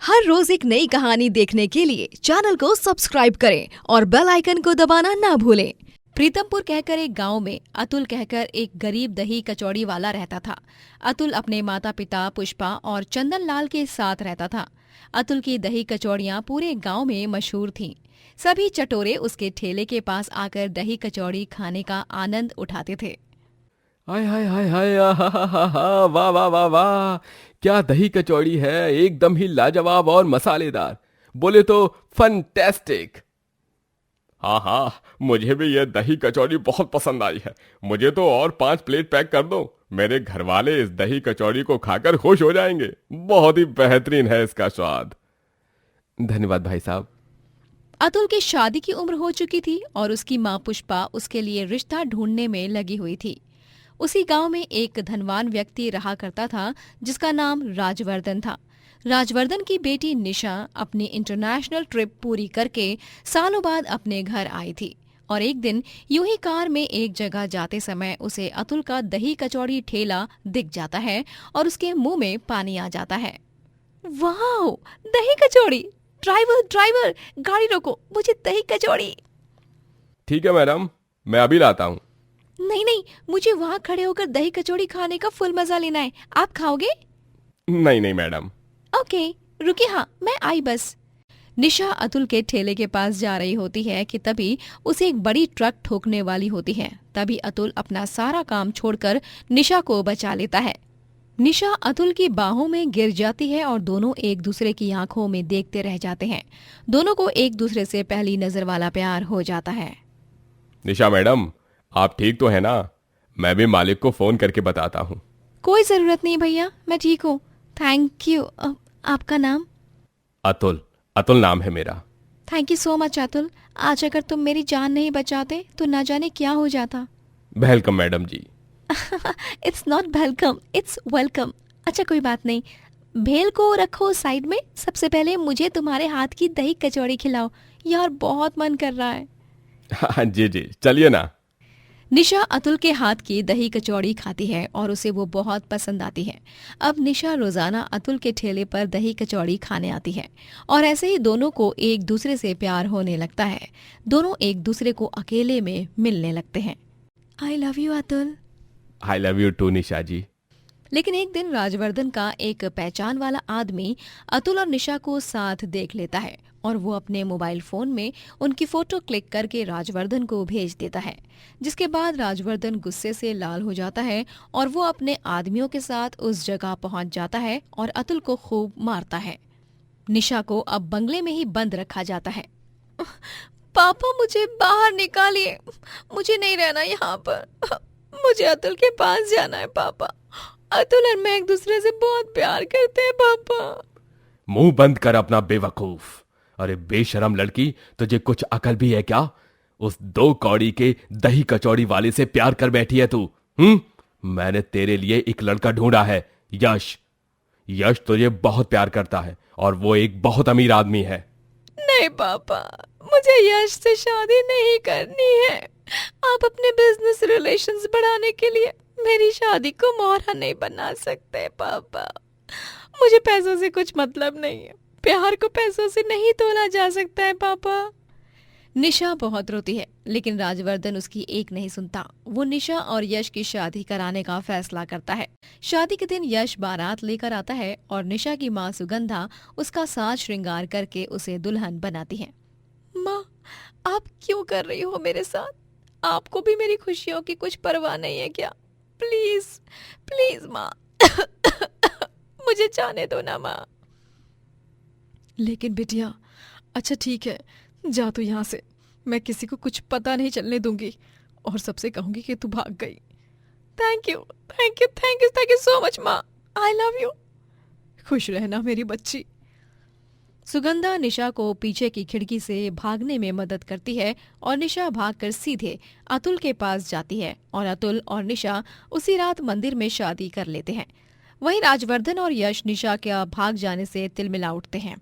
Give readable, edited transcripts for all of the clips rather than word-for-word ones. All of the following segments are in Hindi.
हर रोज एक नई कहानी देखने के लिए चैनल को सब्सक्राइब करें और बेल आइकन को दबाना ना भूलें। प्रीतमपुर कहकर एक गांव में अतुल कहकर एक गरीब दही कचौड़ी वाला रहता था। अतुल अपने माता पिता पुष्पा और चंदन लाल के साथ रहता था। अतुल की दही कचौड़ियां पूरे गांव में मशहूर थीं। सभी चटोरे उसके ठेले के पास आकर दही कचौड़ी खाने का आनंद उठाते थे। हाय हाय हाय हाय आहाहाहा, वाह वाह वाह वाह, क्या दही कचौड़ी है, एकदम ही लाजवाब और मसालेदार। बोले तो फंटेस्टिक। हाँ हाँ, मुझे भी यह दही कचौड़ी बहुत पसंद आई है। मुझे तो और 5 प्लेट पैक कर दो। मेरे घर वाले इस दही कचौड़ी को खाकर खुश हो जाएंगे। बहुत ही बेहतरीन है इसका स्वाद। धन्यवाद भाई साहब। अतुल की शादी की उम्र हो चुकी थी और उसकी मां पुष्पा उसके लिए रिश्ता ढूंढने में लगी हुई थी। उसी गांव में एक धनवान व्यक्ति रहा करता था जिसका नाम राजवर्धन था। राजवर्धन की बेटी निशा अपनी इंटरनेशनल ट्रिप पूरी करके सालों बाद अपने घर आई थी और एक दिन यूं ही कार में एक जगह जाते समय उसे अतुल का दही कचौड़ी ठेला दिख जाता है और उसके मुंह में पानी आ जाता है। वाह, दही कचौड़ी! ड्राइवर ड्राइवर, गाड़ी रोको, मुझे दही कचौड़ी। ठीक है मैडम, मैं अभी लाता हूँ। नहीं नहीं, मुझे वहाँ खड़े होकर दही कचौड़ी खाने का फुल मजा लेना है। आप खाओगे? नहीं नहीं मैडम। ओके, रुकिए, हाँ मैं आई बस। निशा अतुल के ठेले के पास जा रही होती है कि तभी उसे एक बड़ी ट्रक ठोकने वाली होती है। तभी अतुल अपना सारा काम छोड़कर निशा को बचा लेता है। निशा अतुल की बाहों में गिर जाती है और दोनों एक दूसरे की आंखों में देखते रह जाते हैं। दोनों को एक दूसरे से पहली नजर वाला प्यार हो जाता है। निशा मैडम, आप ठीक तो है ना? मैं भी मालिक को फोन करके बताता हूँ। कोई जरूरत नहीं भैया, मैं ठीक हूँ, थैंक यू। आपका नाम? अतुल। अतुल नाम है मेरा। Thank you so much Atul. आज अगर तुम मेरी जान नहीं बचाते तो न जाने क्या हो जाता। Welcome madam ji. It's not welcome, it's welcome. अच्छा कोई बात नहीं, भेल को रखो साइड में। सबसे पहले मुझे तुम्हारे हाथ की दही कचौड़ी खिलाओ यार, बहुत मन कर रहा है। हाँ जी जी, चलिए ना। निशा अतुल के हाथ की दही कचौड़ी खाती है और उसे वो बहुत पसंद आती है। अब निशा रोजाना अतुल के ठेले पर दही कचौड़ी खाने आती है और ऐसे ही दोनों को एक दूसरे से प्यार होने लगता है। दोनों एक दूसरे को अकेले में मिलने लगते हैं। I love you Atul. I love you too Nisha ji. लेकिन एक दिन राजवर्धन का एक पहचान वाला आदमी अतुल और निशा को साथ देख लेता है और वो अपने मोबाइल फोन में उनकी फोटो क्लिक करके राजवर्धन को भेज देता है, जिसके बाद राजवर्धन गुस्से से लाल हो जाता है और वो अपने आदमियों के साथ उस जगह पहुंच जाता है और अतुल को खूब मारता है। निशा को अब बंगले में ही बंद रखा जाता है। पापा मुझे बाहर निकालिए, मुझे नहीं रहना यहाँ पर, मुझे अतुल के पास जाना है पापा। अतुल और मैं एक दूसरे से बहुत प्यार करते हैं पापा। मुंह बंद कर अपना बेवकूफ। अरे बेशरम लड़की, तुझे कुछ अकल भी है क्या? उस 2 कौड़ी के दही कचौड़ी वाले से प्यार कर बैठी है तू? मैंने तेरे लिए एक लड़का ढूंढा है, यश। यश तुझे बहुत प्यार करता है और वो एक बहुत अमीर आदमी है। नहीं पापा, मुझे यश से शादी नहीं करनी है। आप अपने बिजनेस रिलेशंस बढ़ाने के लिए मेरी शादी को मोहरा नहीं बना सकते पापा। मुझे पैसों से कुछ मतलब नहीं है, प्यार को पैसों से नहीं तोला जा सकता है पापा। निशा बहुत रोती है लेकिन राजवर्धन उसकी एक नहीं सुनता। वो निशा और यश की शादी कराने का फैसला करता है। शादी के दिन यश बारात लेकर आता है और निशा की माँ सुगंधा उसका साज श्रृंगार करके उसे दुल्हन बनाती है। माँ, आप क्यों कर रही हो मेरे साथ? आपको भी मेरी खुशियों की कुछ परवाह नहीं है क्या? प्लीज प्लीज माँ, मुझे जाने दो ना माँ। लेकिन बिटिया, अच्छा ठीक है, जा तू यहाँ से। मैं किसी को कुछ पता नहीं चलने दूंगी और सबसे कहूंगी कि तू भाग गई। Thank you thank you thank you thank you so much माँ, आई लव यू। खुश रहना मेरी बच्ची। सुगंधा निशा को पीछे की खिड़की से भागने में मदद करती है और निशा भागकर सीधे अतुल के पास जाती है और अतुल और निशा उसी रात मंदिर में शादी कर लेते हैं। वहीं राजवर्धन और यश निशा के भाग जाने से तिलमिला उठते हैं।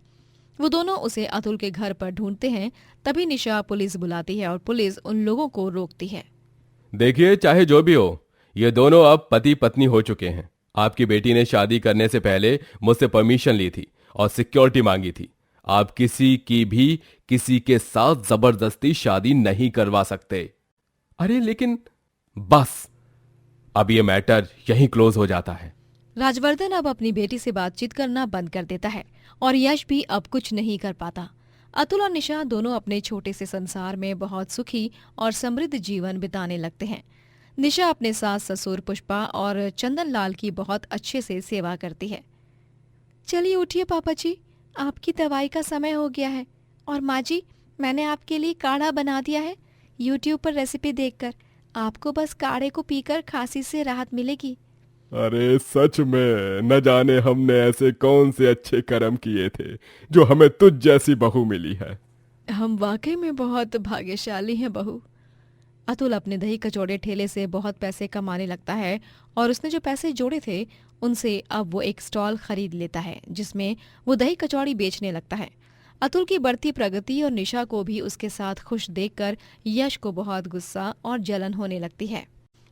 वो दोनों उसे अतुल के घर पर ढूंढते हैं। तभी निशा पुलिस बुलाती है और पुलिस उन लोगों को रोकती है। देखिए, चाहे जो भी हो, ये दोनों अब पति पत्नी हो चुके हैं। आपकी बेटी ने शादी करने से पहले मुझसे परमिशन ली थी और सिक्योरिटी मांगी थी। आप किसी की भी किसी के साथ जबरदस्ती शादी नहीं करवा सकते। अरे लेकिन बस, अब ये मैटर यहीं क्लोज हो जाता है। राजवर्धन अब अपनी बेटी से बातचीत करना बंद कर देता है और यश भी अब कुछ नहीं कर पाता। अतुल और निशा दोनों अपने छोटे से संसार में बहुत सुखी और समृद्ध जीवन बिताने लगते हैं। निशा अपने सास ससुर पुष्पा और चंदन लाल की बहुत अच्छे से सेवा करती है। चलिए उठिए पापा जी, आपकी दवाई का समय हो गया है। और माँ जी, मैंने आपके लिए काढ़ा बना दिया है यूट्यूब पर रेसिपी देखकर। आपको बस काढ़े को पीकर खांसी से राहत मिलेगी। अरे सच में, न जाने हमने ऐसे कौन से अच्छे कर्म किए थे जो हमें तुझ जैसी बहू मिली है। हम वाकई में बहुत भाग्यशाली हैं बहू। अतुल अपने दही कचौड़े ठेले से बहुत पैसे कमाने लगता है और उसने जो पैसे जोड़े थे उनसे अब वो एक स्टॉल खरीद लेता है जिसमें वो दही कचौड़ी बेचने लगता है। अतुल की बढ़ती प्रगति और निशा को भी उसके साथ खुश देखकर यश को बहुत गुस्सा और जलन होने लगती है।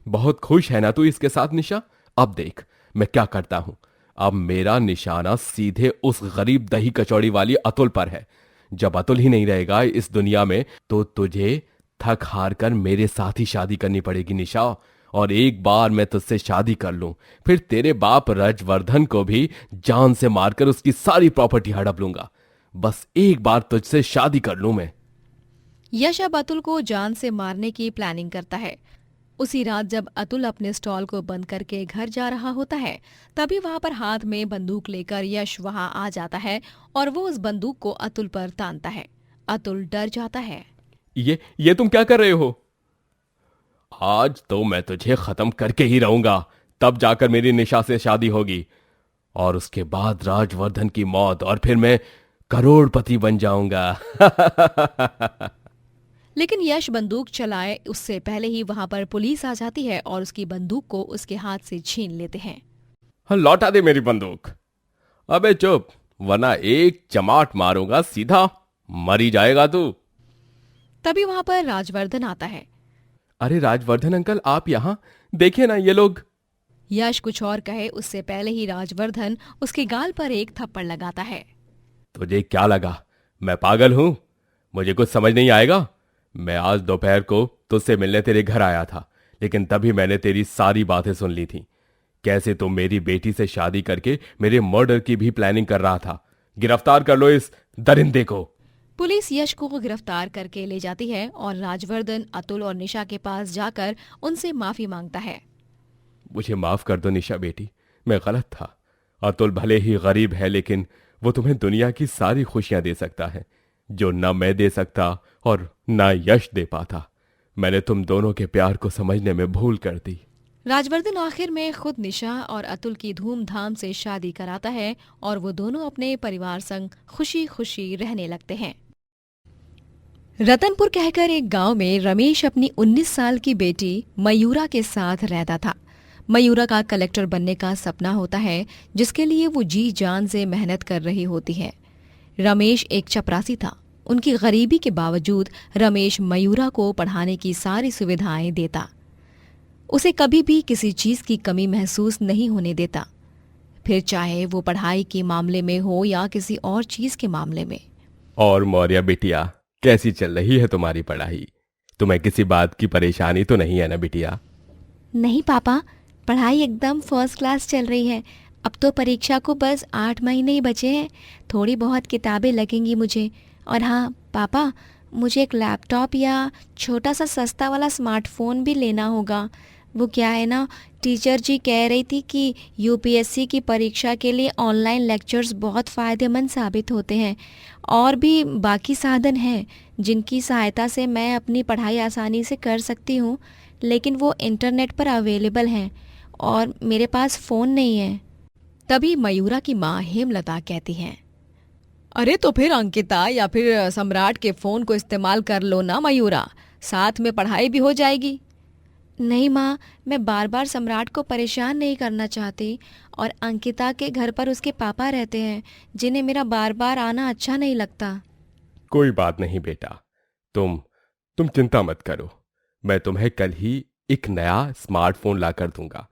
बहुत खुश है ना तू इसके साथ निशा? अब देख मैं क्या करता हूं। अब मेरा निशाना सीधे उस गरीब दही कचौड़ी वाली अतुल पर है। जब अतुल ही नहीं रहेगा इस दुनिया में तो तुझे थक हार कर मेरे साथ ही शादी करनी पड़ेगी निशा। और एक बार मैं तुझसे शादी कर लूं फिर तेरे बाप राजवर्धन को भी जान से मारकर उसकी सारी प्रॉपर्टी हड़प लूंगा। बस एक बार तुझसे शादी कर लूं मैं। यश अब अतुल को जान से मारने की प्लानिंग करता है। उसी रात जब अतुल अपने स्टॉल को बंद करके घर जा रहा होता है तभी वहां पर हाथ में बंदूक लेकर यश वहां आ जाता है और वो उस बंदूक को अतुल पर तानता है। अतुल डर जाता है। ये तुम क्या कर रहे हो? आज तो मैं तुझे खत्म करके ही रहूंगा, तब जाकर मेरी निशा से शादी होगी और उसके बाद राजवर्धन की मौत और फिर मैं करोड़पति बन जाऊंगा। लेकिन यश बंदूक चलाए उससे पहले ही वहां पर पुलिस आ जाती है और उसकी बंदूक को उसके हाथ से छीन लेते हैं। हाँ, लौटा दे मेरी बंदूक। अबे चुप, वरना एक चमाट मारूंगा सीधा मरी जाएगा तू। तभी वहां पर राजवर्धन आता है। अरे राजवर्धन अंकल, आप यहाँ देखिए ना, ये लोग। यश कुछ और कहे उससे पहले ही राजवर्धन उसके गाल पर एक थप्पड़ लगाता है। तुझे क्या लगा मैं पागल हूं? मुझे कुछ समझ नहीं आएगा? मैं आज दोपहर को तुझसे मिलने तेरे घर आया था, लेकिन तभी मैंने तेरी सारी बातें सुन ली थी। कैसे तुम मेरी बेटी से शादी करके मेरे मर्डर की भी प्लानिंग कर रहा था। गिरफ्तार कर लो इस दरिंदे को। पुलिस यश को गिरफ्तार करके ले जाती है और राजवर्धन अतुल और निशा के पास जाकर उनसे माफी मांगता है। मुझे माफ कर दो निशा बेटी, मैं गलत था। अतुल भले ही गरीब है लेकिन वो तुम्हें दुनिया की सारी खुशियां दे सकता है जो न मैं दे सकता और न यश दे पाता। मैंने तुम दोनों के प्यार को समझने में भूल कर दी। राजवर्धन आखिर में खुद निशा और अतुल की धूमधाम से शादी कराता है और वो दोनों अपने परिवार संग खुशी खुशी रहने लगते हैं। रतनपुर कहकर एक गांव में रमेश अपनी 19 साल की बेटी मयूरा के साथ रहता था। मयूरा का कलेक्टर बनने का सपना होता है जिसके लिए वो जी जान से मेहनत कर रही होती है। रमेश एक चपरासी था। उनकी गरीबी के बावजूद रमेश मयूरा को पढ़ाने की सारी सुविधाएं देता। उसे कभी भी किसी चीज की कमी महसूस नहीं होने देता, फिर चाहे वो पढ़ाई के मामले में हो या किसी और चीज के मामले में। और मौर्या बिटिया, कैसी चल रही है तुम्हारी पढ़ाई? तुम्हें किसी बात की परेशानी तो नहीं है ना बिटिया? नहीं पापा, पढ़ाई एकदम फर्स्ट क्लास चल रही है। अब तो परीक्षा को बस 8 महीने ही बचे हैं। थोड़ी बहुत किताबें लगेंगी मुझे। और हाँ पापा, मुझे एक लैपटॉप या छोटा सा सस्ता वाला स्मार्टफोन भी लेना होगा। वो क्या है ना, टीचर जी कह रही थी कि यूपीएससी की परीक्षा के लिए ऑनलाइन लेक्चर्स बहुत फ़ायदेमंद साबित होते हैं और भी बाकी साधन हैं जिनकी सहायता से मैं अपनी पढ़ाई आसानी से कर सकती हूँ, लेकिन वो इंटरनेट पर अवेलेबल हैं और मेरे पास फ़ोन नहीं है। तभी मयूरा की माँ हेमलता कहती हैं, अरे तो फिर अंकिता या फिर सम्राट के फ़ोन को इस्तेमाल कर लो ना मयूरा, साथ में पढ़ाई भी हो जाएगी। नहीं माँ, मैं बार बार सम्राट को परेशान नहीं करना चाहती और अंकिता के घर पर उसके पापा रहते हैं जिन्हें मेरा बार बार आना अच्छा नहीं लगता। कोई बात नहीं बेटा, तुम चिंता मत करो। मैं तुम्हें कल ही एक नया स्मार्टफोन ला कर दूंगा।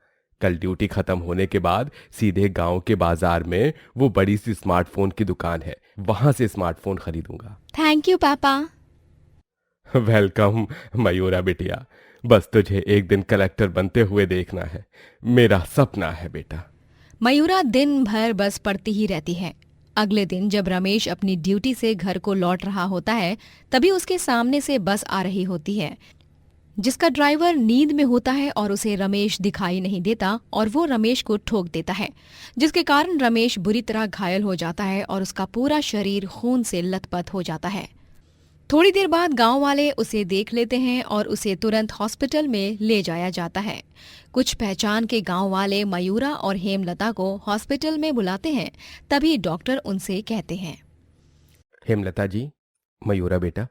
कल ड्यूटी खत्म होने के बाद सीधे गांव के बाजार में वो बड़ी सी स्मार्टफोन की दुकान है, वहां से स्मार्टफोन खरीदूंगा। थैंक यू पापा। वेलकम मयूरा बिटिया, बस तुझे एक दिन कलेक्टर बनते हुए देखना है, मेरा सपना है बेटा। मयूरा दिन भर बस पढ़ती ही रहती है। अगले दिन जब रमेश अपनी ड्यूटी से घर को लौट रहा होता है, तभी उसके सामने से बस आ रही होती है, जिसका ड्राइवर नींद में होता है और उसे रमेश दिखाई नहीं देता और वो रमेश को ठोक देता है, जिसके कारण रमेश बुरी तरह घायल हो जाता है और उसका पूरा शरीर खून से लथपथ हो जाता है। थोड़ी देर बाद गांव वाले उसे देख लेते हैं और उसे तुरंत हॉस्पिटल में ले जाया जाता है। कुछ पहचान के गांव वाले मयूरा और हेमलता को हॉस्पिटल में बुलाते हैं। तभी डॉक्टर उनसे कहते हैं, हेमलता जी, मयूरा बेटा,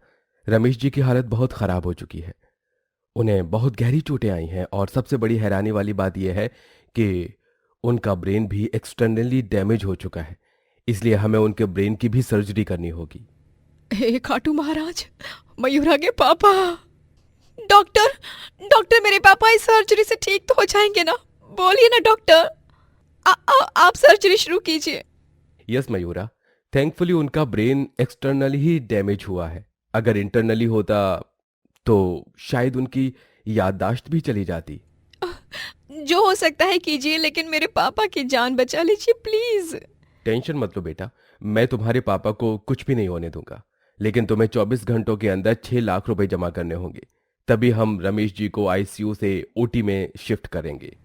रमेश जी की हालत बहुत खराब हो चुकी है। उन्हें बहुत गहरी चोटें आई हैं और सबसे बड़ी हैरानी वाली बात यह है कि उनका ब्रेन भी एक्सटर्नली डैमेज हो चुका है, इसलिए हमें उनके ब्रेन की भी सर्जरी करनी होगी। हे खाटू महाराज, मयूरा के पापा। डॉक्टर डॉक्टर मेरे पापा इस सर्जरी से ठीक तो हो जाएंगे ना? बोलिए ना डॉक्टर, आप सर्जरी शुरू कीजिए। यस मयूरा, थैंकफुली उनका ब्रेन एक्सटर्नली ही डैमेज हुआ है। अगर इंटरनली होता तो शायद उनकी याददाश्त भी चली जाती। जो हो सकता है कीजिए, लेकिन मेरे पापा की जान बचा लीजिए प्लीज। टेंशन मत लो बेटा, मैं तुम्हारे पापा को कुछ भी नहीं होने दूंगा, लेकिन तुम्हें 24 घंटों के अंदर 6 लाख रुपए जमा करने होंगे, तभी हम रमेश जी को आईसीयू से ओटी में शिफ्ट करेंगे।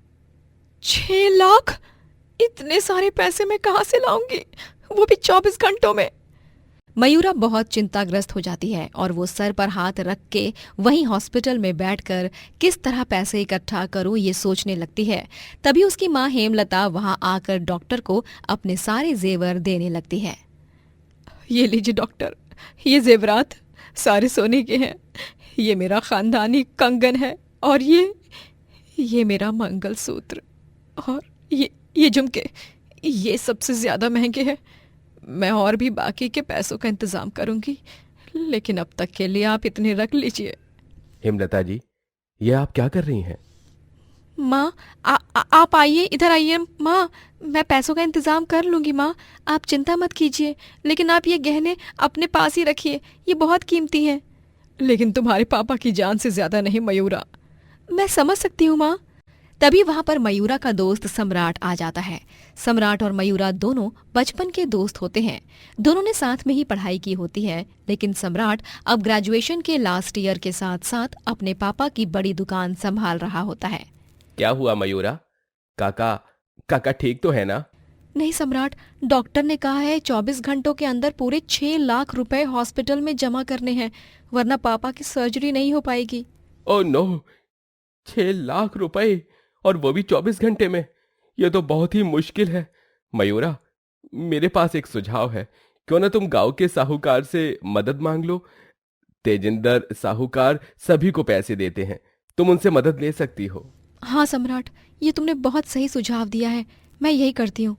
6 लाख? इतने सारे पैसे मैं कहाँ से लाऊंगी, वो भी 24 घंटों में? मयूरा बहुत चिंताग्रस्त हो जाती है और वो सर पर हाथ रख के वहीं हॉस्पिटल में बैठकर किस तरह पैसे इकट्ठा करूं ये सोचने लगती है। तभी उसकी माँ हेमलता वहां आकर डॉक्टर को अपने सारे जेवर देने लगती है। ये लीजिए डॉक्टर, ये जेवरात सारे सोने के हैं, ये मेरा खानदानी कंगन है और ये मेरा मंगलसूत्र और ये झुमके, ये सबसे ज्यादा महंगे हैं। मैं और भी बाकी के पैसों का इंतजाम करूंगी, लेकिन अब तक के लिए आप इतने रख लीजिए। हेमलता जी, ये आप क्या कर रही हैं? माँ, आप आइए, इधर आइए माँ, मैं पैसों का इंतजाम कर लूंगी माँ, आप चिंता मत कीजिए, लेकिन आप ये गहने अपने पास ही रखिए, ये बहुत कीमती हैं। लेकिन तुम्हारे पापा की जान से ज्यादा नहीं मयूरा। मैं समझ सकती हूँ माँ। तभी वहां पर मयूरा का दोस्त सम्राट आ जाता है। सम्राट और मयूरा दोनों बचपन के दोस्त होते हैं। दोनों ने साथ में ही पढ़ाई की होती है, लेकिन सम्राट अब ग्रेजुएशन के लास्ट ईयर के साथ साथ अपने पापा की बड़ी दुकान संभाल रहा होता है। क्या हुआ मयूरा? काका ठीक तो है ना? नहीं सम्राट, डॉक्टर ने कहा है 24 घंटों के अंदर पूरे 6 लाख रुपए हॉस्पिटल में जमा करने हैं, वरना पापा की सर्जरी नहीं हो पाएगी। ओह नो, 6 लाख रुपए और वो भी 24 घंटे में? ये तो बहुत ही मुश्किल है। मयूरा, मेरे पास एक सुझाव है, क्यों ना तुम गांव के साहूकार से मदद मांग लो। तेजिंदर साहूकार सभी को पैसे देते हैं, तुम उनसे मदद ले सकती हो। हाँ सम्राट, ये तुमने बहुत सही सुझाव दिया है, मैं यही करती हूँ।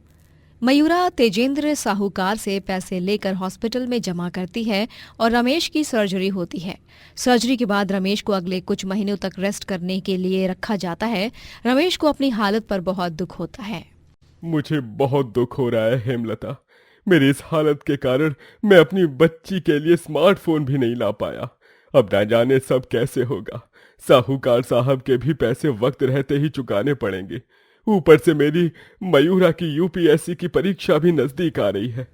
मयूरा तेजेंद्र साहूकार से पैसे लेकर हॉस्पिटल में जमा करती है और रमेश की सर्जरी होती है। सर्जरी के बाद रमेश को अगले कुछ महीनों तक रेस्ट करने के लिए रखा जाता है। रमेश को अपनी हालत पर बहुत दुख होता है। मुझे बहुत दुख हो रहा है हेमलता, मेरी इस हालत के कारण मैं अपनी बच्ची के लिए स्मार्टफोन भी नहीं ला पाया। अब ना जाने सब कैसे होगा। साहूकार साहब के भी पैसे वक्त रहते ही चुकाने पड़ेंगे, ऊपर से मेरी मयूरा की यूपीएससी की परीक्षा भी नजदीक आ रही है।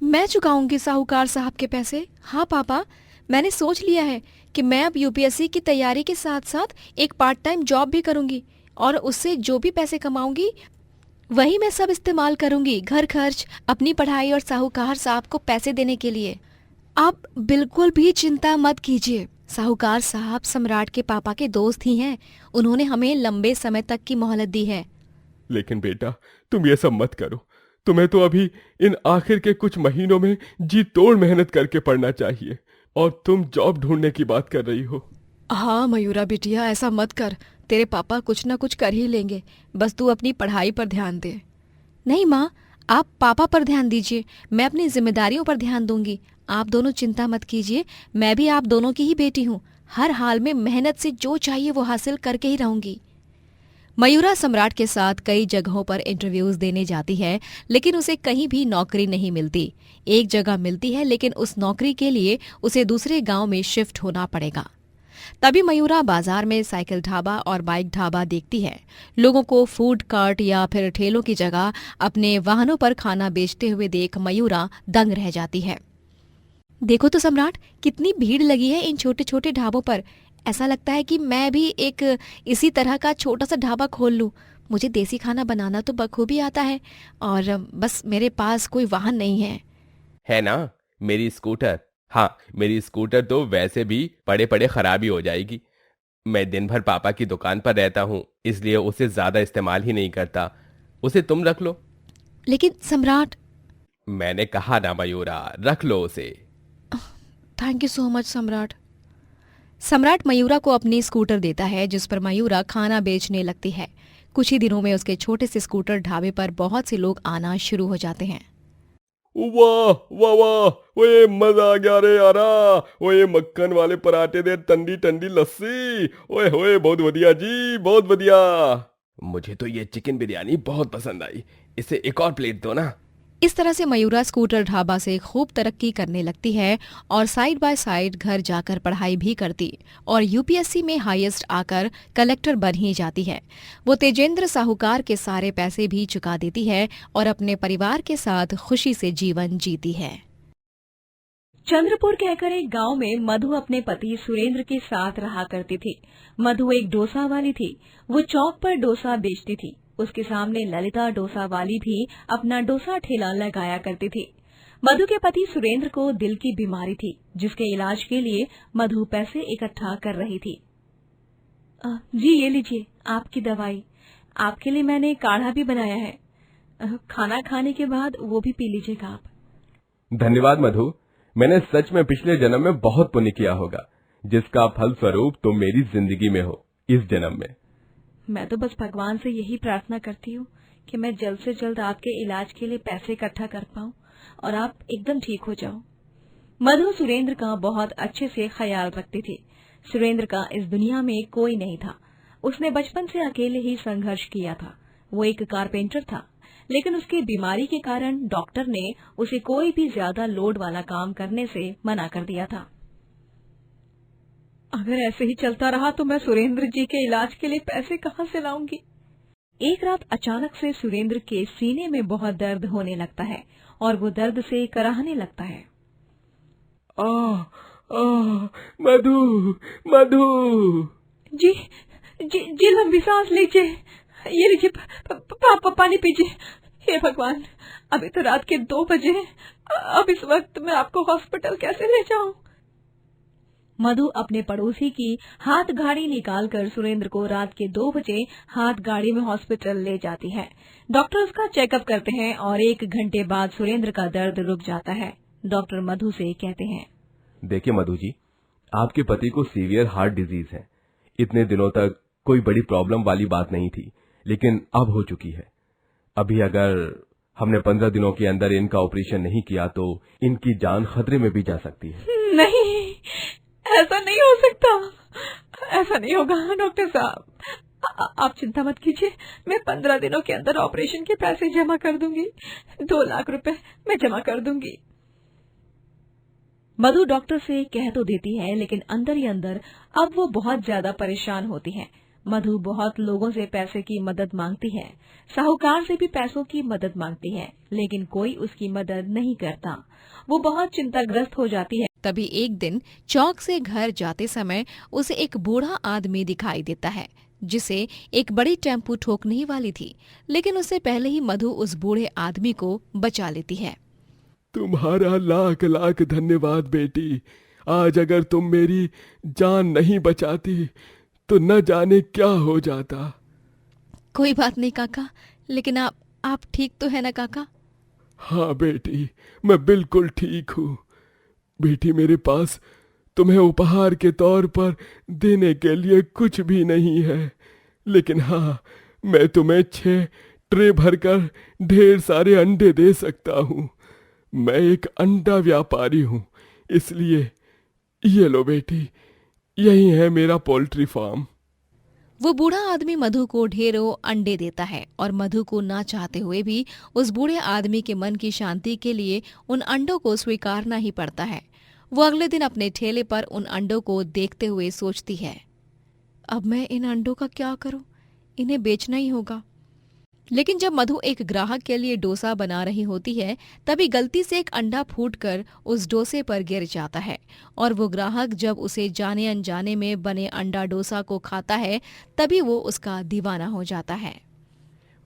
मैं चुकाऊंगी साहूकार साहब के पैसे? हाँ पापा, मैंने सोच लिया है कि मैं अब यूपीएससी की तैयारी के साथ साथ एक पार्ट टाइम जॉब भी करूंगी और उससे जो भी पैसे कमाऊंगी वही मैं सब इस्तेमाल करूंगी, घर खर्च, अपनी पढ़ाई और साहूकार साहब को पैसे देने के लिए। आप बिल्कुल भी चिंता मत कीजिए, साहूकार साहब सम्राट के पापा के दोस्त ही हैं, उन्होंने हमें लंबे समय तक की मोहलत दी है। लेकिन बेटा, तुम ये सब मत करो, तुम्हें तो अभी इन आखिर के कुछ महीनों में जी तोड़ मेहनत करके पढ़ना चाहिए, और तुम जॉब ढूंढने की बात कर रही हो। हाँ मयूरा बिटिया, ऐसा मत कर, तेरे पापा कुछ ना कुछ कर ही लेंगे, बस तू अपनी पढ़ाई पर ध्यान दे। नहीं माँ, आप पापा पर ध्यान दीजिए, मैं अपनी जिम्मेदारियों पर ध्यान दूंगी। आप दोनों चिंता मत कीजिए, मैं भी आप दोनों की ही बेटी हूँ, हर हाल में मेहनत से जो चाहिए वो हासिल करके ही रहूंगी। मयूरा सम्राट के साथ कई जगहों पर इंटरव्यूज देने जाती है, लेकिन उसे कहीं भी नौकरी नहीं मिलती। एक जगह मिलती है, लेकिन उस नौकरी के लिए उसे दूसरे गांव में शिफ्ट होना पड़ेगा। तभी मयूरा बाजार में साइकिल ढाबा और बाइक ढाबा देखती है। लोगों को फूड कार्ट या फिर ठेलों की जगह अपने वाहनों पर खाना बेचते हुए देख मयूरा दंग रह जाती है। देखो तो सम्राट, कितनी भीड़ लगी है इन छोटे छोटे ढाबों पर। ऐसा लगता है कि मैं भी एक इसी तरह का छोटा सा ढाबा खोल लूं। मुझे देसी खाना बनाना तो बखूबी आता है, और बस मेरे पास कोई वाहन नहीं है ना, मेरी स्कूटर। हाँ, मेरी स्कूटर तो वैसे भी पड़े पड़े खराब ही हो जाएगी। मैं दिन भर पापा की दुकान पर रहता हूँ, इसलिए उसे ज्यादा इस्तेमाल ही नहीं करता। उसे तुम रख लो। लेकिन सम्राट। मैंने कहा ना मयूरा, रख लो उसे। थैंक यू सो मच सम्राट। सम्राट मयूरा को अपनी स्कूटर देता है, जिस पर मयूरा खाना बेचने लगती है। कुछ ही दिनों में उसके छोटे से स्कूटर ढाबे पर बहुत से लोग आना शुरू हो जाते हैं। वाह वाह वाह, ओए मजा आ गया रे यारा। ओए मक्खन वाले पराठे दे, ठंडी ठंडी लस्सी। ओए होए, बहुत बढ़िया जी, बहुत बढ़िया। मुझे तो ये चिकन बिरयानी बहुत पसंद आई। इसे एक और प्लेट दो ना। इस तरह से मयूरा स्कूटर ढाबा से खूब तरक्की करने लगती है और साइड बाय साइड घर जाकर पढ़ाई भी करती और यूपीएससी में हाईएस्ट आकर कलेक्टर बन ही जाती है। वो तेजेंद्र साहूकार के सारे पैसे भी चुका देती है और अपने परिवार के साथ खुशी से जीवन जीती है। चंद्रपुर कहकर एक गांव में मधु अपने पति सुरेंद्र के साथ रहा करती थी। मधु एक डोसा वाली थी। वो चौक पर डोसा बेचती थी। उसके सामने ललिता डोसा वाली भी अपना डोसा ठेला लगाया करती थी। मधु के पति सुरेंद्र को दिल की बीमारी थी, जिसके इलाज के लिए मधु पैसे इकट्ठा कर रही थी। जी ये लीजिए आपकी दवाई। आपके लिए मैंने काढ़ा भी बनाया है। खाना खाने के बाद वो भी पी लीजिएगा आप। धन्यवाद मधु। मैंने सच में पिछले जन्म में बहुत पुण्य किया होगा, जिसका फल स्वरूप तुम मेरी जिंदगी में हो इस जन्म में। मैं तो बस भगवान से यही प्रार्थना करती हूँ कि मैं जल्द से जल्द आपके इलाज के लिए पैसे इकट्ठा कर पाऊँ और आप एकदम ठीक हो जाओ। मधु सुरेंद्र का बहुत अच्छे से ख्याल रखती थी। सुरेंद्र का इस दुनिया में कोई नहीं था। उसने बचपन से अकेले ही संघर्ष किया था। वो एक कारपेंटर था, लेकिन उसकी बीमारी के कारण डॉक्टर ने उसे कोई भी ज्यादा लोड वाला काम करने से मना कर दिया था। अगर ऐसे ही चलता रहा तो मैं सुरेंद्र जी के इलाज के लिए पैसे कहाँ से लाऊंगी। एक रात अचानक से सुरेंद्र के सीने में बहुत दर्द होने लगता है और वो दर्द से कराहने लगता है। मधु मधु। जी जी जी, लंबी सांस लीजिए। ये लीजिए पानी पीजिए। हे भगवान, अभी तो रात के 2 बजे हैं। अब इस वक्त मैं आपको हॉस्पिटल कैसे ले जाऊं? मधु अपने पड़ोसी की हाथ गाड़ी निकालकर सुरेंद्र को रात के 2 बजे हाथ गाड़ी में हॉस्पिटल ले जाती है। डॉक्टर उसका चेकअप करते हैं और 1 घंटे बाद सुरेंद्र का दर्द रुक जाता है। डॉक्टर मधु से कहते हैं, देखिए मधु जी, आपके पति को सीवियर हार्ट डिजीज है। इतने दिनों तक कोई बड़ी प्रॉब्लम वाली बात नहीं थी, लेकिन अब हो चुकी है। अभी अगर हमने 15 दिनों के अंदर इनका ऑपरेशन नहीं किया तो इनकी जान खतरे में भी जा सकती है। नहीं, ऐसा नहीं हो सकता। ऐसा नहीं होगा डॉक्टर साहब। आप चिंता मत कीजिए। मैं 15 दिनों के अंदर ऑपरेशन के पैसे जमा कर दूंगी। 2 लाख रुपए मैं जमा कर दूंगी। मधु डॉक्टर से कह तो देती है, लेकिन अंदर ही अंदर अब वो बहुत ज्यादा परेशान होती है। मधु बहुत लोगों से पैसे की मदद मांगती है। साहूकार से भी पैसों की मदद मांगती है, लेकिन कोई उसकी मदद नहीं करता। वो बहुत चिंताग्रस्त हो जाती है। तभी एक दिन चौक से घर जाते समय उसे एक बूढ़ा आदमी दिखाई देता है, जिसे एक बड़ी टेम्पू ठोकने ही वाली थी, लेकिन उससे पहले ही मधु उस बूढ़े आदमी को बचा लेती है। तुम्हारा लाख लाख धन्यवाद बेटी। आज अगर तुम मेरी जान नहीं बचाती तो न जाने क्या हो जाता। कोई बात नहीं काका, लेकिन आप ठीक तो है ना काका? हाँ बेटी, मैं बिल्कुल ठीक हूँ। बेटी, मेरे पास तुम्हें उपहार के तौर पर देने के लिए कुछ भी नहीं है, लेकिन हाँ, मैं तुम्हें 6 ट्रे भरकर ढेर सारे अंडे दे सकता हूँ। मैं एक अंडा व्यापारी हूँ, इसलिए ये लो बेटी, यही है मेरा पोल्ट्री फार्म। वो बूढ़ा आदमी मधु को ढेरों अंडे देता है और मधु को ना चाहते हुए भी उस बूढ़े आदमी के मन की शांति के लिए उन अंडों को स्वीकारना ही पड़ता है। वो अगले दिन अपने ठेले पर उन अंडों को देखते हुए सोचती है, अब मैं इन अंडों का क्या करूं? इन्हें बेचना ही होगा। लेकिन जब मधु एक ग्राहक के लिए डोसा बना रही होती है, तभी गलती से एक अंडा फूटकर उस डोसे पर गिर जाता है और वो ग्राहक जब उसे जाने अनजाने में बने अंडा डोसा को खाता है, तभी वो उसका दीवाना हो जाता है।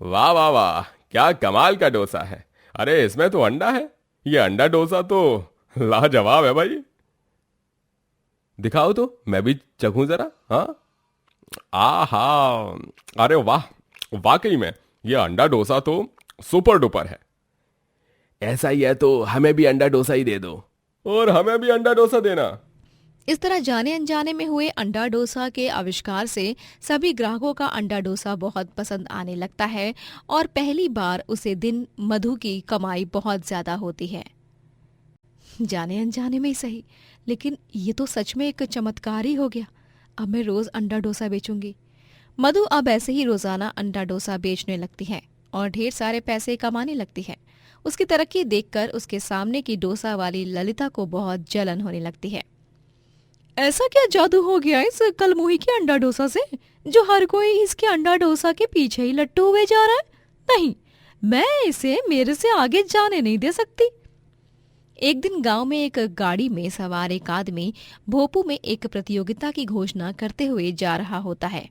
वाह वाह वाह, क्या कमाल का डोसा है। अरे इसमें तो अंडा है। ये अंडा डोसा तो लाजवाब है भाई। दिखाओ तो मैं भी चखूं जरा। हाँ, आहा, अरे वाह, वाकई में ये अंडा डोसा तो सुपर डुपर है। ऐसा ही है तो हमें भी अंडा डोसा ही दे दो। और हमें भी अंडा डोसा देना। इस तरह जाने अनजाने में हुए अंडा डोसा के आविष्कार से सभी ग्राहकों का अंडा डोसा बहुत पसंद आने लगता है और पहली बार उसे दिन मधु की कमाई बहुत ज्यादा होती है। जाने अनजाने में ही सही, लेकिन ये तो सच में एक चमत्कार ही हो गया। अब मैं रोज अंडा डोसा बेचूंगी। मधु अब ऐसे ही रोजाना अंडा डोसा बेचने लगती है और ढेर सारे पैसे कमाने लगती है। उसकी तरक्की देखकर उसके सामने की डोसा वाली ललिता को बहुत जलन होने लगती है। ऐसा क्या जादू हो गया इस कलमुही के अंडा डोसा से, जो हर कोई इसके अंडा डोसा के पीछे ही लट्टू हुए जा रहा है? नहीं, मैं इसे मेरे से आगे जाने नहीं दे सकती। एक दिन गांव में एक गाड़ी में सवार एक आदमी भोपू में एक प्रतियोगिता की घोषणा करते हुए जा रहा होता है।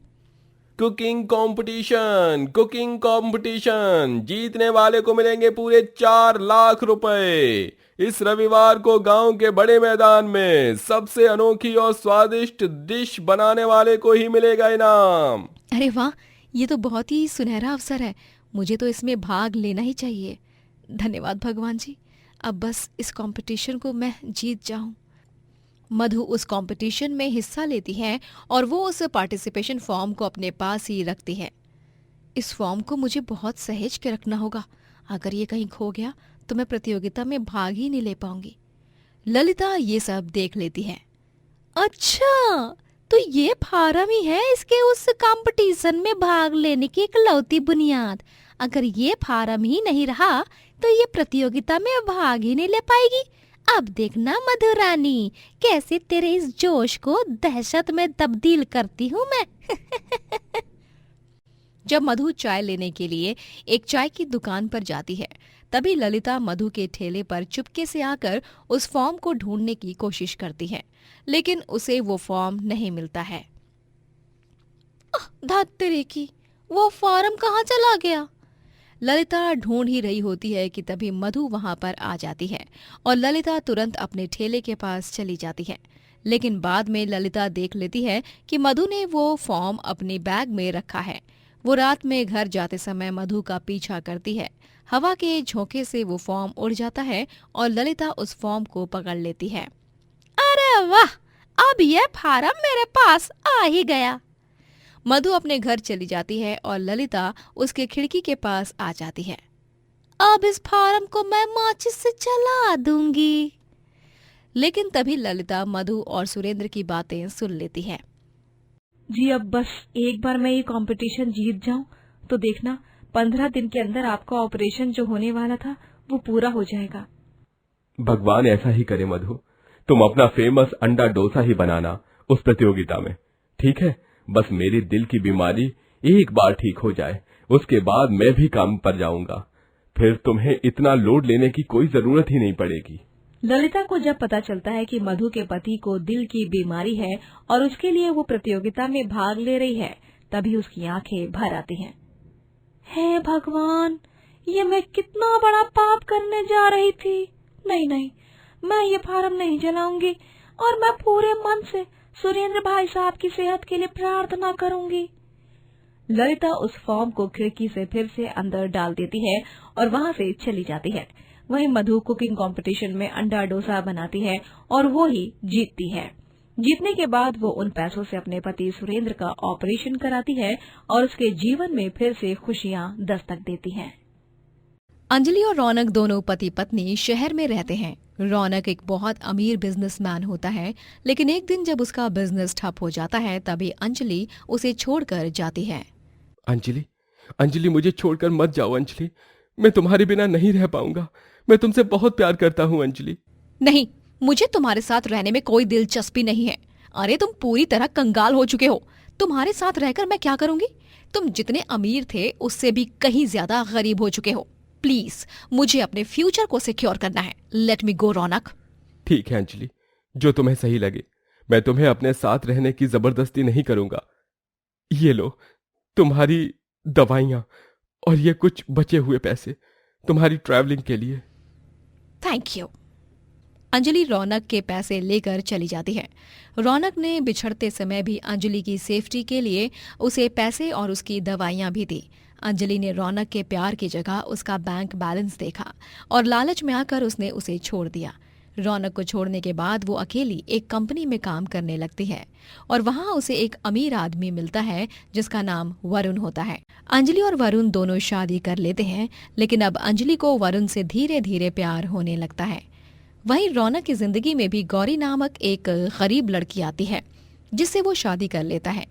कुकिंग कंपटीशन, कुकिंग कंपटीशन, जीतने वाले को मिलेंगे पूरे 4 लाख रुपए। इस रविवार को गांव के बड़े मैदान में सबसे अनोखी और स्वादिष्ट डिश बनाने वाले को ही मिलेगा इनाम। अरे वाह, ये तो बहुत ही सुनहरा अवसर है। मुझे तो इसमें भाग लेना ही चाहिए। धन्यवाद भगवान जी, अब बस इस कंपटीशन को मैं जीत जाऊं। मधु उस कंपटीशन में हिस्सा लेती है और वो उस पार्टिसिपेशन फॉर्म को अपने पास ही रखती है। इस फॉर्म को मुझे बहुत सहेज के रखना होगा। अगर ये कहीं खो गया तो मैं प्रतियोगिता में भाग ही नहीं ले पाऊंगी। ललिता ये सब देख लेती है। अच्छा, तो ये फार्म ही है इसके उस कंपटीशन में भाग लेने की इकलौती बुनियाद। अगर ये फार्म ही नहीं रहा तो ये प्रतियोगिता में भाग ही नहीं ले पाएगी। अब देखना मधुरानी, कैसे तेरे इस जोश को दहशत में तब्दील करती हूँ मैं। जब मधु चाय लेने के लिए एक चाय की दुकान पर जाती है, तभी ललिता मधु के ठेले पर चुपके से आकर उस फॉर्म को ढूंढने की कोशिश करती है, लेकिन उसे वो फॉर्म नहीं मिलता है। धत्तेरे की, वो फॉर्म कहाँ चला गया? ललिता ढूंढ ही रही होती है कि तभी मधु वहां पर आ जाती है और ललिता तुरंत अपने ठेले के पास चली जाती है। लेकिन बाद में ललिता देख लेती है कि मधु ने वो फॉर्म अपने बैग में रखा है। वो रात में घर जाते समय मधु का पीछा करती है। हवा के झोंके से वो फॉर्म उड़ जाता है और ललिता उस फॉर्म को पकड़ लेती है। अरे वाह, अब ये फार्म मेरे पास आ ही गया। मधु अपने घर चली जाती है और ललिता उसके खिड़की के पास आ जाती है। अब इस फार्म को मैं माचिस से जला दूंगी। लेकिन तभी ललिता मधु और सुरेंद्र की बातें सुन लेती है। जी, अब बस एक बार मैं ये कंपटीशन जीत जाऊं तो देखना 15 दिन के अंदर आपका ऑपरेशन जो होने वाला था वो पूरा हो जाएगा। भगवान ऐसा ही करे मधु, तुम अपना फेमस अंडा डोसा ही बनाना उस प्रतियोगिता में, ठीक है? बस मेरी दिल की बीमारी एक बार ठीक हो जाए, उसके बाद मैं भी काम पर जाऊंगा। फिर तुम्हें इतना लोड लेने की कोई जरूरत ही नहीं पड़ेगी। ललिता को जब पता चलता है कि मधु के पति को दिल की बीमारी है और उसके लिए वो प्रतियोगिता में भाग ले रही है, तभी उसकी आंखें भर आती हैं। हे भगवान, ये मैं कितना बड़ा पाप करने जा रही थी। नहीं नहीं, मैं ये फार्म नहीं जलाऊंगी और मैं पूरे मन से सुरेंद्र भाई साहब की सेहत के लिए प्रार्थना करूंगी। ललिता उस फॉर्म को खिड़की से फिर से अंदर डाल देती है और वहां से चली जाती है। वहीं मधु कुकिंग कंपटीशन में अंडा डोसा बनाती है और वो ही जीतती है। जीतने के बाद वो उन पैसों से अपने पति सुरेंद्र का ऑपरेशन कराती है और उसके जीवन में फिर से खुशियां दस्तक देती हैं। अंजलि और रौनक दोनों पति पत्नी शहर में रहते हैं। रौनक एक बहुत अमीर बिजनेसमैन होता है, लेकिन एक दिन जब उसका बिजनेस ठप हो जाता है तभी अंजलि उसे छोड़कर जाती है। अंजलि, अंजलि मुझे छोड़कर मत जाओ अंजलि, मैं तुम्हारे बिना नहीं रह पाऊंगा। मैं तुमसे बहुत प्यार करता हूँ अंजलि। नहीं, मुझे तुम्हारे साथ रहने में कोई दिलचस्पी नहीं है। अरे तुम पूरी तरह कंगाल हो चुके हो। तुम्हारे साथ रहकर मैं क्या करूंगी? तुम जितने अमीर थे उससे भी कहीं ज्यादा गरीब हो चुके हो। प्लीज, मुझे अपने फ्यूचर को सिक्योर करना है। लेट मी गो रौनक। ठीक है अंजलि, जो तुम्हें सही लगे। मैं तुम्हें अपने साथ रहने की जबरदस्ती नहीं करूंगा। ये लो तुम्हारी दवाइयां और ये कुछ बचे हुए पैसे तुम्हारी ट्रैवलिंग के लिए। Thank you. अंजलि रौनक के पैसे लेकर चली जाती है। रौनक ने बिछड़ते समय भी अंजलि की सेफ्टी के लिए उसे पैसे और उसकी दवाइयां भी दी। अंजलि ने रौनक के प्यार की जगह उसका बैंक बैलेंस देखा और लालच में आकर उसने उसे छोड़ दिया। रौनक को छोड़ने के बाद वो अकेली एक कंपनी में काम करने लगती है और वहां उसे एक अमीर आदमी मिलता है जिसका नाम वरुण होता है। अंजलि और वरुण दोनों शादी कर लेते हैं, लेकिन अब अंजलि को वरुण से धीरे धीरे प्यार होने लगता है। वहीं रौनक की जिंदगी में भी गौरी नामक एक गरीब लड़की आती है जिससे वो शादी कर लेता है।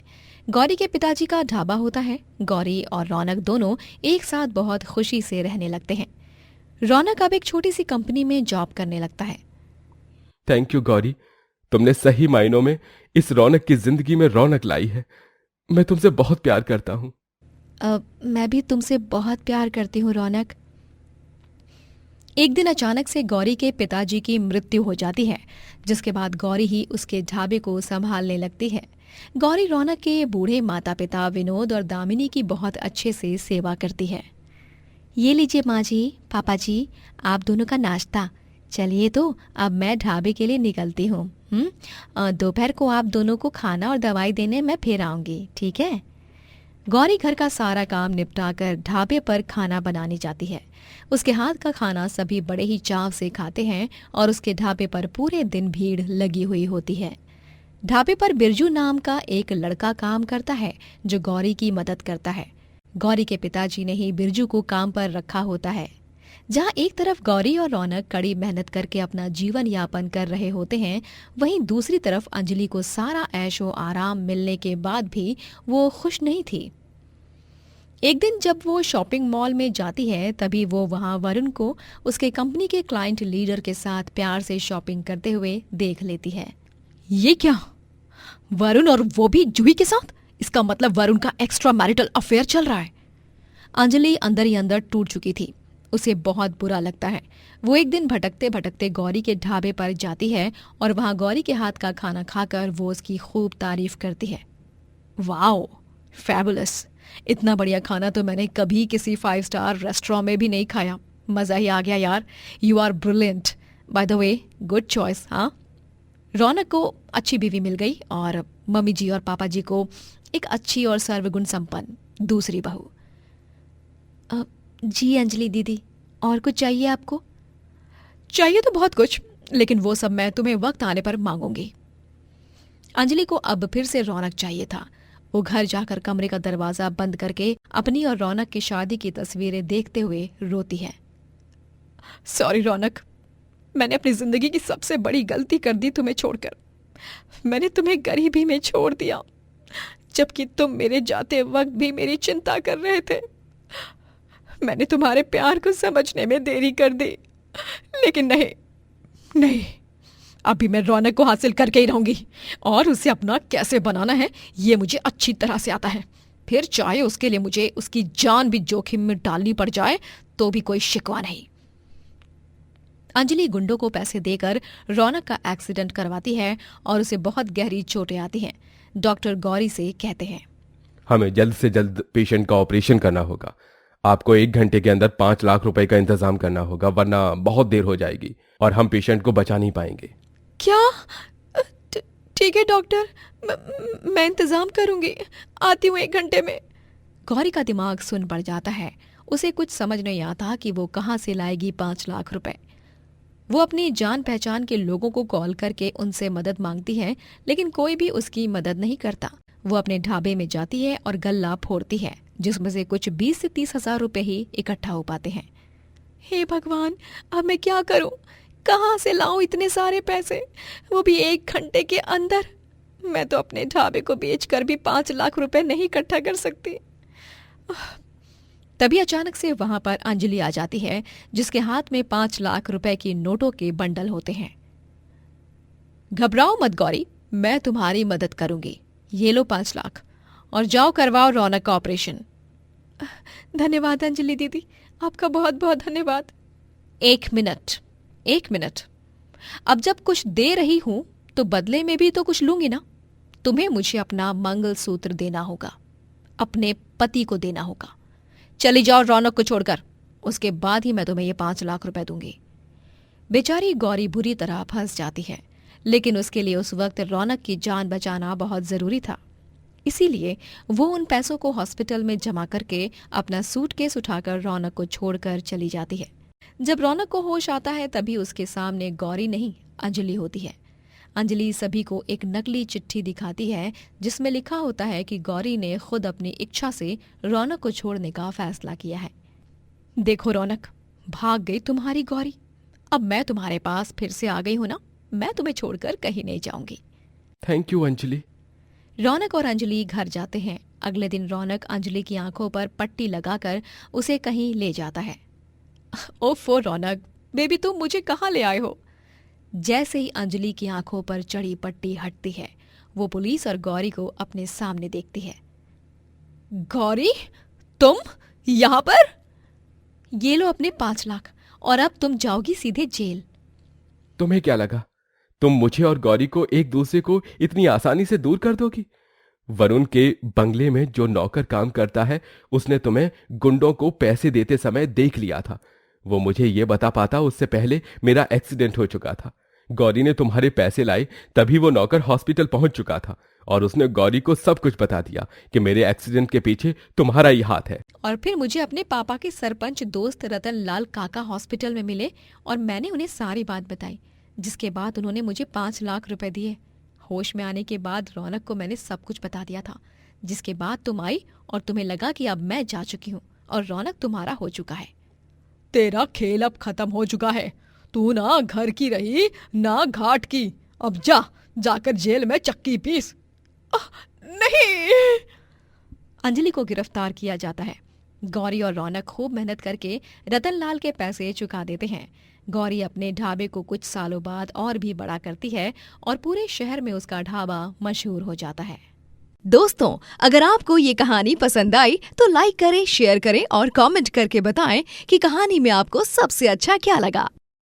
गौरी के पिताजी का ढाबा होता है। गौरी और रौनक दोनों एक साथ बहुत खुशी से रहने लगते हैं। रौनक अब एक छोटी सी कंपनी में जॉब करने लगता है। थैंक यू गौरी, तुमने सही मायनों में इस रौनक की जिंदगी में रौनक लाई है। मैं तुमसे बहुत प्यार करता हूँ। मैं भी तुमसे बहुत प्यार करती हूँ रौनक। एक दिन अचानक से गौरी के पिताजी की मृत्यु हो जाती है, जिसके बाद गौरी ही उसके ढाबे को संभालने लगती है। गौरी रौनक के बूढ़े माता पिता विनोद और दामिनी की बहुत अच्छे से सेवा करती है। ये लीजिए माँ जी, पापा जी, आप दोनों का नाश्ता। चलिए तो अब मैं ढाबे के लिए निकलती हूँ। दोपहर को आप दोनों को खाना और दवाई देने मैं फिर आऊंगी, ठीक है? गौरी घर का सारा काम निपटाकर ढाबे पर खाना बनाने जाती है। उसके हाथ का खाना सभी बड़े ही चाव से खाते हैं और उसके ढाबे पर पूरे दिन भीड़ लगी हुई होती है। ढाबे पर बिरजू नाम का एक लड़का काम करता है जो गौरी की मदद करता है। गौरी के पिताजी ने ही बिरजू को काम पर रखा होता है। जहाँ एक तरफ गौरी और रौनक कड़ी मेहनत करके अपना जीवन यापन कर रहे होते हैं, वहीं दूसरी तरफ अंजलि को सारा ऐशो आराम मिलने के बाद भी वो खुश नहीं थी। एक दिन जब वो शॉपिंग मॉल में जाती है तभी वो वहां वरुण को उसके कंपनी के क्लाइंट लीडर के साथ प्यार से शॉपिंग करते हुए देख लेती है। ये क्या? वरुण और वो भी जूही के साथ? इसका मतलब वरुण का एक्स्ट्रा मैरिटल अफेयर चल रहा है। अंजलि अंदर ही अंदर टूट चुकी थी। उसे बहुत बुरा लगता है। वो एक दिन भटकते भटकते गौरी के ढाबे पर जाती है और वहां गौरी के हाथ का खाना खाकर वो उसकी खूब तारीफ करती है। Wow, fabulous! इतना बढ़िया खाना तो मैंने कभी किसी 5 स्टार रेस्टोरेंट में भी नहीं खाया। मजा ही आ गया यार। You are brilliant. By the way, good choice. हाँ, रौनक को अच्छी बीवी मिल गई और मम्मी जी और पापा जी को एक अच्छी और सर्वगुण संपन्न दूसरी बहू। जी अंजलि दीदी, और कुछ चाहिए आपको? चाहिए तो बहुत कुछ, लेकिन वो सब मैं तुम्हें वक्त आने पर मांगूंगी। अंजलि को अब फिर से रौनक चाहिए था। वो घर जाकर कमरे का दरवाजा बंद करके अपनी और रौनक की शादी की तस्वीरें देखते हुए रोती है। सॉरी रौनक, मैंने अपनी जिंदगी की सबसे बड़ी गलती कर दी तुम्हें छोड़कर। मैंने तुम्हें गरीबी में छोड़ दिया, जबकि तुम मेरे जाते वक्त भी मेरी चिंता कर रहे थे। मैंने तुम्हारे प्यार को समझने में देरी कर दी, लेकिन नहीं, अभी मैं रौनक को हासिल करके ही रहूंगी और उसे अपना कैसे बनाना है ये मुझे अच्छी तरह से आता है। फिर चाहे उसके लिए मुझे उसकी जान भी जोखिम में डालनी पड़ जाए तो भी कोई शिकवा नहीं। अंजलि गुंडों को पैसे देकर रौनक का एक्सीडेंट करवाती है और उसे बहुत गहरी चोटें आती हैं। डॉक्टर गौरी से कहते हैं, हमें जल्द से जल्द पेशेंट का ऑपरेशन करना होगा। आपको 1 घंटे के अंदर 5 लाख रुपए का इंतजाम करना होगा, वरना बहुत देर हो जाएगी और हम पेशेंट को बचा नहीं पाएंगे। क्या? ठीक है डॉक्टर, मैं इंतजाम करूंगी। आती हूँ 1 घंटे में। गौरी का दिमाग सुन पड़ जाता है। उसे कुछ समझ नहीं आता कि वो कहाँ से लाएगी 5 लाख रुपए। वो अपनी जान पहचान के लोगों को कॉल करके उनसे मदद मांगती है, लेकिन कोई भी उसकी मदद नहीं करता। वो अपने ढाबे में जाती है और गल्ला फोड़ती है, जिसमें से कुछ 20 से 30 हजार रुपए ही इकट्ठा हो पाते हैं। हे भगवान, अब मैं क्या करूं? कहाँ से लाऊं इतने सारे पैसे, वो भी 1 घंटे के अंदर? मैं तो अपने ढाबे को बेचकर भी 5 लाख रुपए नहीं इकट्ठा कर सकती। तभी अचानक से वहां पर अंजलि आ जाती है, जिसके हाथ में 5 लाख रुपए की नोटों के बंडल होते हैं। घबराओ मत गौरी, मैं तुम्हारी मदद करूंगी। ये लो 5 लाख और जाओ करवाओ रौनक का ऑपरेशन। धन्यवाद अंजलि दीदी, आपका बहुत बहुत धन्यवाद। 1 मिनट। अब जब कुछ दे रही हूं तो बदले में भी तो कुछ लूंगी ना। तुम्हें मुझे अपना मंगलसूत्र देना होगा, अपने पति को देना होगा। चली जाओ रौनक को छोड़कर, उसके बाद ही मैं तुम्हें ये 5 लाख रुपए दूंगी। बेचारी गौरी बुरी तरह फंस जाती है, लेकिन उसके लिए उस वक्त रौनक की जान बचाना बहुत जरूरी था। इसीलिए वो उन पैसों को हॉस्पिटल में जमा करके अपना सूटकेस उठाकर रौनक को छोड़कर चली जाती है। जब रौनक को होश आता है तभी उसके सामने गौरी नहीं, अंजलि होती है। अंजलि सभी को एक नकली चिट्ठी दिखाती है, जिसमें लिखा होता है कि गौरी ने खुद अपनी इच्छा से रौनक को छोड़ने का फैसला किया है। देखो रौनक, भाग गई तुम्हारी गौरी। अब मैं तुम्हारे पास फिर से आ गई हूं ना, मैं तुम्हें छोड़कर कहीं नहीं जाऊंगी। Thank you Anjali. रौनक और अंजलि घर जाते हैं। अगले दिन रौनक अंजलि की आंखों पर पट्टी लगाकर उसे कहीं ले जाता है। ओफो रौनक, बेबी तुम मुझे कहाँ ले आए हो? जैसे ही अंजलि की आंखों पर चढ़ी पट्टी हटती है, वो पुलिस और गौरी को अपने सामने देखती है। गौरी, तुम यहाँ पर? ये लो अपने 5 लाख और अब तुम जाओगी सीधे जेल। तुम्हें क्या लगा तुम मुझे और गौरी को एक दूसरे को इतनी आसानी से दूर कर दोगी? वरुण के बंगले में जो नौकर काम करता है, उसने तुम्हें गुंडों को पैसे देते समय देख लिया था। वो मुझे ये बता पाता उससे पहले मेरा एक्सीडेंट हो चुका था। गौरी ने तुम्हारे पैसे लाए तभी वो नौकर हॉस्पिटल पहुंच चुका था और उसने गौरी को सब कुछ बता दिया कि मेरे एक्सीडेंट के पीछे तुम्हारा ही हाथ है। और फिर मुझे अपने पापा के सरपंच दोस्त रतन लाल काका हॉस्पिटल में मिले और मैंने उन्हें सारी बात बताई, जिसके बाद उन्होंने मुझे 5 लाख रुपए दिए। होश में आने के बाद रौनक को मैंने सब कुछ बता दिया था, जिसके बाद तुम आई और तुम्हें लगा कि अब मैं जा चुकी हूँ और रौनक तुम्हारा हो चुका है। तेरा खेल अब खत्म हो चुका है। तू ना घर की रही ना घाट की। अब जाकर जेल में चक्की पीस। नहीं। अंजलि को गिरफ्तार किया जाता है। गौरी और रौनक खूब मेहनत करके रतन लाल के पैसे चुका देते हैं। गौरी अपने ढाबे को कुछ सालों बाद और भी बड़ा करती है और पूरे शहर में उसका ढाबा मशहूर हो जाता है। दोस्तों, अगर आपको ये कहानी पसंद आई तो लाइक करें, शेयर करें और कमेंट करके बताएं कि कहानी में आपको सबसे अच्छा क्या लगा।